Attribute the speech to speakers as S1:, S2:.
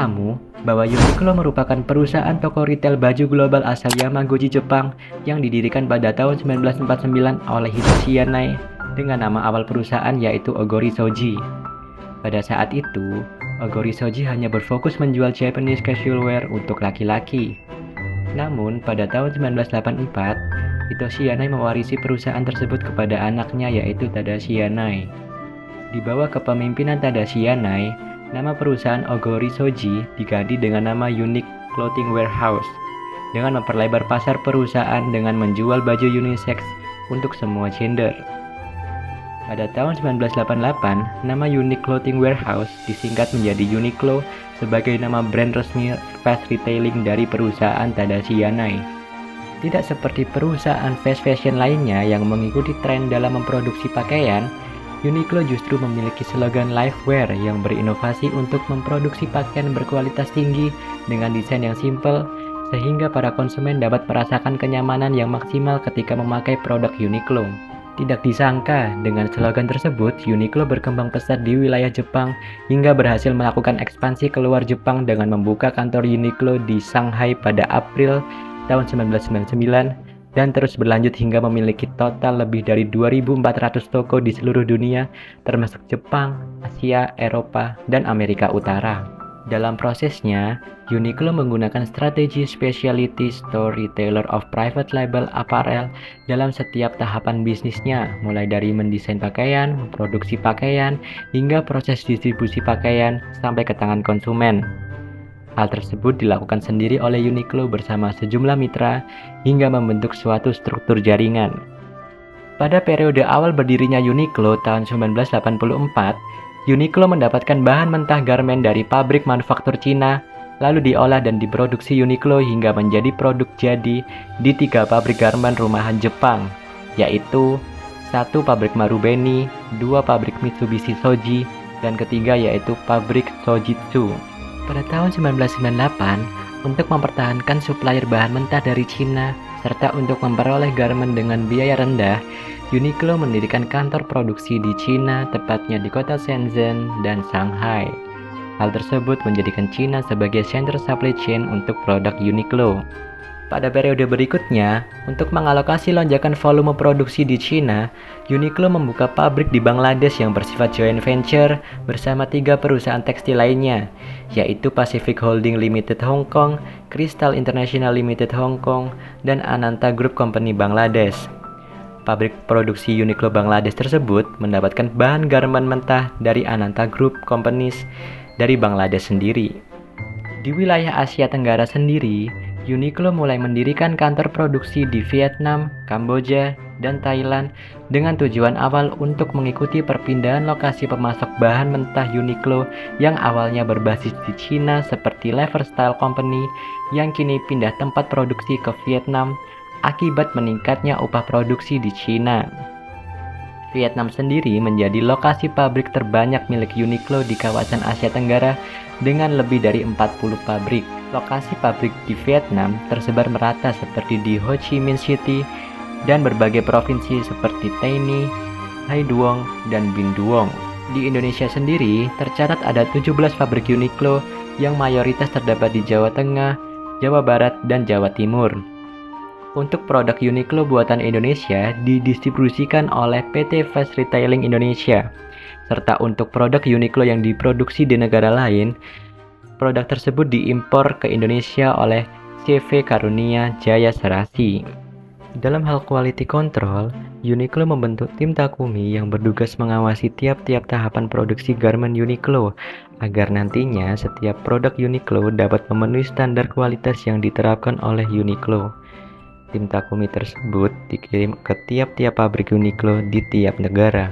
S1: kamu bahwa Uniqlo merupakan perusahaan toko retail baju global asal Yamaguchi, Jepang yang didirikan pada tahun 1949 oleh Hitoshi Yanai dengan nama awal perusahaan yaitu Ogori Shoji. Pada saat itu, Ogori Shoji hanya berfokus menjual Japanese casual wear untuk laki-laki. Namun, pada tahun 1984, Hitoshi Yanai mewarisi perusahaan tersebut kepada anaknya yaitu Tadashi Yanai. Di bawah kepemimpinan Tadashi Yanai, nama perusahaan Ogori Shoji diganti dengan nama Unique Clothing Warehouse dengan memperlebar pasar perusahaan dengan menjual baju unisex untuk semua gender. Pada tahun 1988, nama Unique Clothing Warehouse disingkat menjadi Uniqlo sebagai nama brand resmi fast retailing dari perusahaan Tadashi Yanai. Tidak seperti perusahaan fast fashion lainnya yang mengikuti tren dalam memproduksi pakaian, Uniqlo justru memiliki slogan Lifewear yang berinovasi untuk memproduksi pakaian berkualitas tinggi dengan desain yang simpel, sehingga para konsumen dapat merasakan kenyamanan yang maksimal ketika memakai produk Uniqlo. Tidak disangka, dengan slogan tersebut, Uniqlo berkembang pesat di wilayah Jepang hingga berhasil melakukan ekspansi keluar Jepang dengan membuka kantor Uniqlo di Shanghai pada April tahun 1999 dan terus berlanjut hingga memiliki total lebih dari 2.400 toko di seluruh dunia, termasuk Jepang, Asia, Eropa, dan Amerika Utara. Dalam prosesnya, Uniqlo menggunakan strategi specialty store retailer of private label apparel dalam setiap tahapan bisnisnya, mulai dari mendesain pakaian, memproduksi pakaian, hingga proses distribusi pakaian sampai ke tangan konsumen. Hal tersebut dilakukan sendiri oleh Uniqlo bersama sejumlah mitra hingga membentuk suatu struktur jaringan. Pada periode awal berdirinya Uniqlo tahun 1984, Uniqlo mendapatkan bahan mentah garmen dari pabrik manufaktur Cina, lalu diolah dan diproduksi Uniqlo hingga menjadi produk jadi di 3 pabrik garmen rumahan Jepang, yaitu 1 pabrik Marubeni, 2 pabrik Mitsubishi Shoji, dan ketiga yaitu pabrik Shojitsu. Pada tahun 1998, untuk mempertahankan supplier bahan mentah dari Cina, serta untuk memperoleh garmen dengan biaya rendah, Uniqlo mendirikan kantor produksi di Cina, tepatnya di kota Shenzhen dan Shanghai. Hal tersebut menjadikan Cina sebagai center supply chain untuk produk Uniqlo. Pada periode berikutnya, untuk mengalokasi lonjakan volume produksi di Cina, Uniqlo membuka pabrik di Bangladesh yang bersifat joint venture bersama 3 perusahaan tekstil lainnya, yaitu Pacific Holding Limited Hong Kong, Crystal International Limited Hong Kong, dan Ananta Group Company Bangladesh. Pabrik produksi Uniqlo Bangladesh tersebut mendapatkan bahan garmen mentah dari Ananta Group Companies dari Bangladesh sendiri. Di wilayah Asia Tenggara sendiri, Uniqlo mulai mendirikan kantor produksi di Vietnam, Kamboja, dan Thailand dengan tujuan awal untuk mengikuti perpindahan lokasi pemasok bahan mentah Uniqlo yang awalnya berbasis di Cina seperti Lever Style Company yang kini pindah tempat produksi ke Vietnam akibat meningkatnya upah produksi di Cina. Vietnam sendiri menjadi lokasi pabrik terbanyak milik Uniqlo di kawasan Asia Tenggara dengan lebih dari 40 pabrik. Lokasi pabrik di Vietnam tersebar merata seperti di Ho Chi Minh City dan berbagai provinsi seperti Tay Nhi, Hai Duong, dan Binh Duong. Di Indonesia sendiri tercatat ada 17 pabrik Uniqlo yang mayoritas terdapat di Jawa Tengah, Jawa Barat, dan Jawa Timur. Untuk produk Uniqlo buatan Indonesia didistribusikan oleh PT Fast Retailing Indonesia, serta untuk produk Uniqlo yang diproduksi di negara lain, produk tersebut diimpor ke Indonesia oleh CV Karunia Jaya Serasi. Dalam hal quality control, Uniqlo membentuk tim Takumi yang bertugas mengawasi tiap-tiap tahapan produksi garmen Uniqlo agar nantinya setiap produk Uniqlo dapat memenuhi standar kualitas yang diterapkan oleh Uniqlo. Tim Takumi tersebut dikirim ke tiap-tiap pabrik Uniqlo di tiap negara.